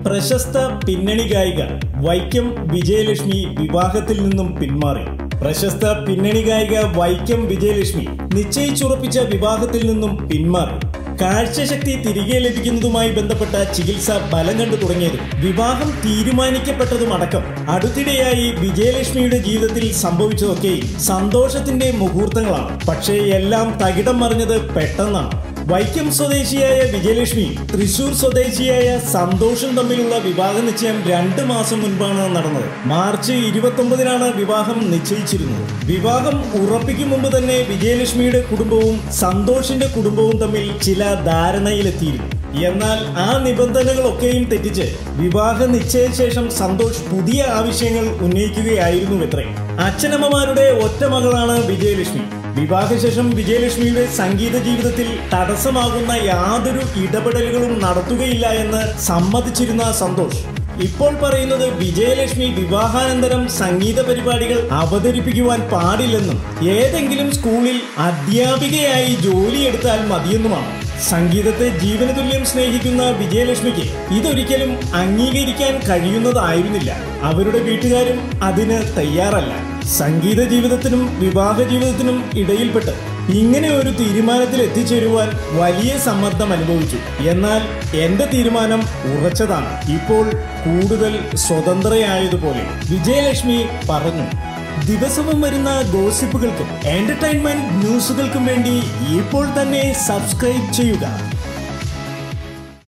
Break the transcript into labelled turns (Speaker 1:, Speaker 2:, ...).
Speaker 1: പ്രശസ്ത പിന്നണി ഗായിക വൈക്കം വിജയലക്ഷ്മി വിവാഹത്തിൽ നിന്നും പിന്മാറി. പ്രശസ്ത പിന്നണി ഗായിക വൈക്കം വിജയലക്ഷ്മി നിശ്ചയിച്ചുറപ്പിച്ച വിവാഹത്തിൽ നിന്നും പിന്മാറി. കാഴ്ചശക്തി തിരികെ ലഭിക്കുന്നതുമായി ബന്ധപ്പെട്ട ചികിത്സ ഫലം കണ്ടു തുടങ്ങിയതും വിവാഹം തീരുമാനിക്കപ്പെട്ടതുമടക്കം അടുത്തിടെയായി വിജയലക്ഷ്മിയുടെ ജീവിതത്തിൽ സംഭവിച്ചതൊക്കെ സന്തോഷത്തിന്റെ മുഹൂർത്തങ്ങളാണ്. പക്ഷേ എല്ലാം തകിടം മറിഞ്ഞത് പെട്ടെന്നാണ്. വൈക്കം സ്വദേശിയായ വിജയലക്ഷ്മി തൃശൂർ സ്വദേശിയായ സന്തോഷും തമ്മിലുള്ള വിവാഹ നിശ്ചയം 2 മാസം മുൻപാണ് നടന്നത്. മാർച്ച് 29-നാണ് വിവാഹം നിശ്ചയിച്ചിരുന്നത്. വിവാഹം ഉറപ്പിക്കും മുമ്പ് തന്നെ വിജയലക്ഷ്മിയുടെ കുടുംബവും സന്തോഷിന്റെ കുടുംബവും തമ്മിൽ ചില ധാരണയിലെത്തിയിരുന്നു. എന്നാൽ ആ നിബന്ധനകളൊക്കെയും തെറ്റിച്ച് വിവാഹ നിശ്ചയശേഷം സന്തോഷ് പുതിയ ആവശ്യങ്ങൾ ഉന്നയിക്കുകയായിരുന്നുവത്രേ. അച്ഛനമ്മമാരുടെ ഒറ്റ മകളാണ് വിജയലക്ഷ്മി. വിവാഹശേഷം വിജയലക്ഷ്മിയുടെ സംഗീത ജീവിതത്തിൽ തടസ്സമാകുന്ന യാതൊരു ഇടപെടലുകളും നടത്തുകയില്ല എന്ന് സമ്മതിച്ചിരുന്ന സന്തോഷ് ഇപ്പോൾ പറയുന്നത് വിജയലക്ഷ്മി വിവാഹാനന്തരം സംഗീത പരിപാടികൾ അവതരിപ്പിക്കുവാൻ പാടില്ലെന്നും ഏതെങ്കിലും സ്കൂളിൽ അധ്യാപികയായി ജോലിയെടുത്താൽ മതിയെന്നുമാണ്. സംഗീതത്തെ ജീവന തുല്യം സ്നേഹിക്കുന്ന വിജയലക്ഷ്മിക്ക് ഇതൊരിക്കലും അംഗീകരിക്കാൻ കഴിയുന്നതായിരുന്നില്ല. അവരുടെ വീട്ടുകാരും അതിന് തയ്യാറല്ല. സംഗീത ജീവിതത്തിനും വിവാഹ ജീവിതത്തിനും ഇടയിൽപ്പെട്ട് ഇങ്ങനെ ഒരു തീരുമാനത്തിൽ എത്തിച്ചേരുവാൻ വലിയ സമ്മർദ്ദം അനുഭവിച്ചു. എന്നാൽ എന്റെ തീരുമാനം ഉറച്ചതാണ്. ഇപ്പോൾ കൂടുതൽ സ്വതന്ത്രയായതുപോലെ വിജയലക്ഷ്മി പറഞ്ഞു. ദിവസവും വരുന്ന ഗോസിപ്പുകൾക്കും എന്റർടൈൻമെന്റ് ന്യൂസുകൾക്കും വേണ്ടി ഇപ്പോൾ തന്നെ സബ്സ്ക്രൈബ് ചെയ്യുക.